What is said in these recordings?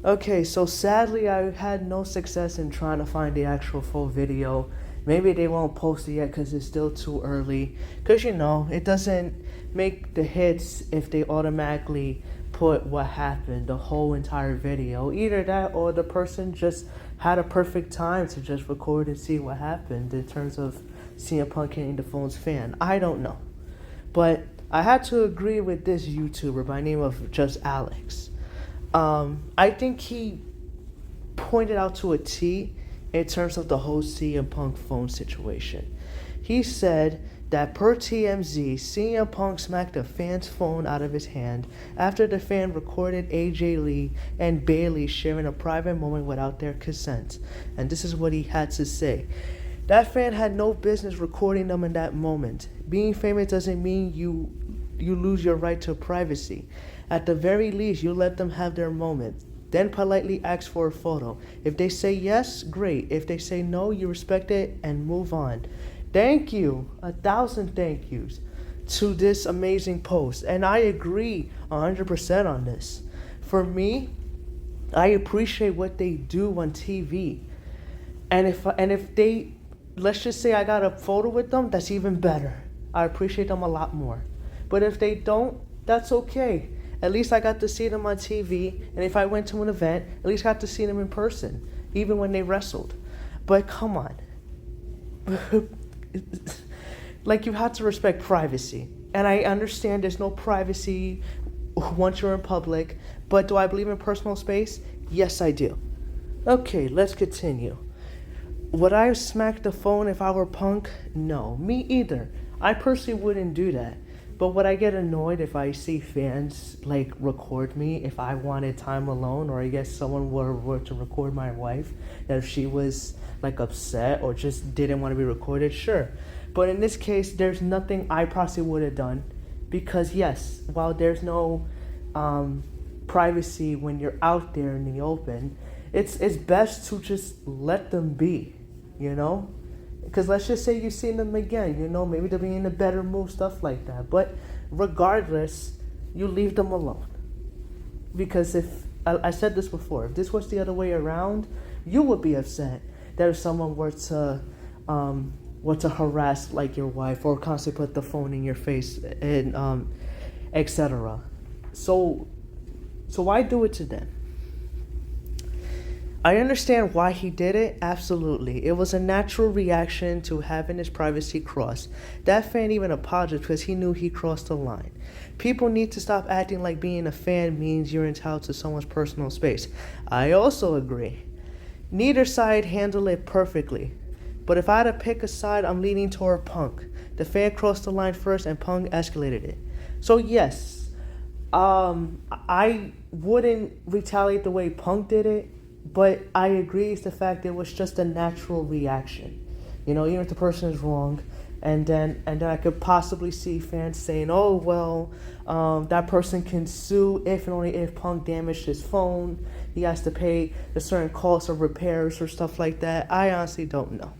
Okay, so sadly, I had no success in trying to find the actual full video. Maybe they won't post it yet because it's still too early. Because it doesn't make the hits if they automatically put what happened, the whole entire video. Either that or the person just had a perfect time to just record and see what happened in terms of CM Punk hitting the phone's fan. I don't know. But I had to agree with this YouTuber by name of Just Alex. I think he pointed out to a T in terms of the whole CM Punk phone situation. He said that per TMZ, CM Punk smacked a fan's phone out of his hand after the fan recorded AJ Lee and Bailey sharing a private moment without their consent. And this is what he had to say. That fan had no business recording them in that moment. Being famous doesn't mean you lose your right to privacy. At the very least, you let them have their moment. Then politely ask for a photo. If they say yes, great. If they say no, you respect it and move on. Thank you, 1,000 thank yous to this amazing post. And I agree 100% on this. For me, I appreciate what they do on TV. And if they, let's just say I got a photo with them, that's even better. I appreciate them a lot more. But if they don't, that's okay. At least I got to see them on TV, and if I went to an event, at least got to see them in person, even when they wrestled. But come on. Like, you have to respect privacy. And I understand there's no privacy once you're in public, but do I believe in personal space? Yes, I do. Okay, let's continue. Would I smack the phone if I were Punk? No, me either. I personally wouldn't do that. But would I get annoyed if I see fans like record me if I wanted time alone, or I guess someone were to record my wife, that if she was like upset or just didn't want to be recorded? Sure. But in this case, there's nothing I possibly would have done, because yes, while there's no privacy when you're out there in the open, it's best to just let them be, you know? Because let's just say you see them again, maybe they'll be in a better mood, stuff like that. But regardless, you leave them alone. Because if, I said this before, if this was the other way around, you would be upset that if someone were to harass like your wife or constantly put the phone in your face and etc. So why do it to them? I understand why he did it, absolutely. It was a natural reaction to having his privacy crossed. That fan even apologized because he knew he crossed the line. People need to stop acting like being a fan means you're entitled to someone's personal space. I also agree. Neither side handled it perfectly. But if I had to pick a side, I'm leaning toward Punk. The fan crossed the line first and Punk escalated it. So yes, I wouldn't retaliate the way Punk did it. But I agree it's the fact it was just a natural reaction. Even if the person is wrong, and then I could possibly see fans saying, "Oh well, that person can sue if and only if Punk damaged his phone. He has to pay a certain cost of repairs or stuff like that." I honestly don't know,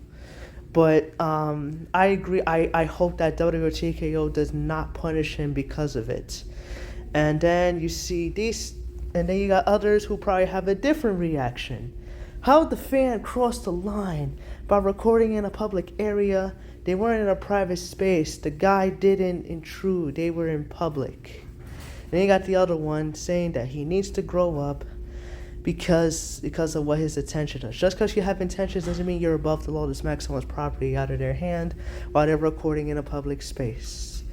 but I agree. I hope that WTKO does not punish him because of it. And then you see these. And then you got others who probably have a different reaction. How the fan crossed the line by recording in a public area? They weren't in a private space. The guy didn't intrude. They were in public. And then you got the other one saying that he needs to grow up because of what his intention is. Just because you have intentions doesn't mean you're above the law to smack someone's property out of their hand while they're recording in a public space.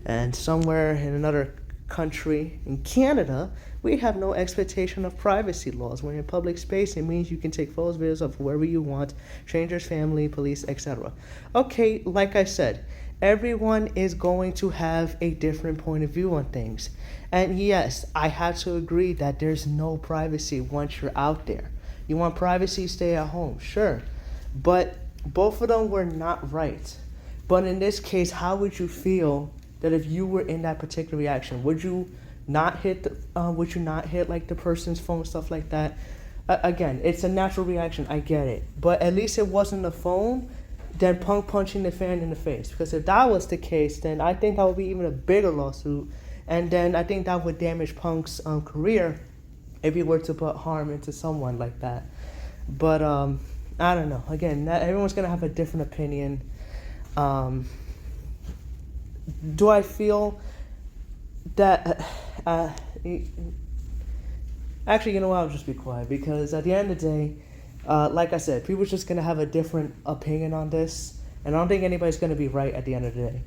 And somewhere in another country, in Canada, we have no expectation of privacy laws. When you're in public space, it means you can take photos, videos of whoever you want, strangers, family, police, etc. Okay, like I said, everyone is going to have a different point of view on things. And yes, I have to agree that there's no privacy once you're out there. You want privacy, stay at home, sure. But both of them were not right. But in this case, how would you feel that if you were in that particular reaction? Would you not hit like the person's phone, stuff like that? Again, it's a natural reaction, I get it. But at least it wasn't the phone than Punk punching the fan in the face. Because if that was the case, then I think that would be even a bigger lawsuit. And then I think that would damage Punk's career if he were to put harm into someone like that. But I don't know. Again, everyone's gonna have a different opinion. Do I feel that? Actually, you know what? I'll just be quiet because at the end of the day, like I said, people's just gonna have a different opinion on this, and I don't think anybody's gonna be right at the end of the day.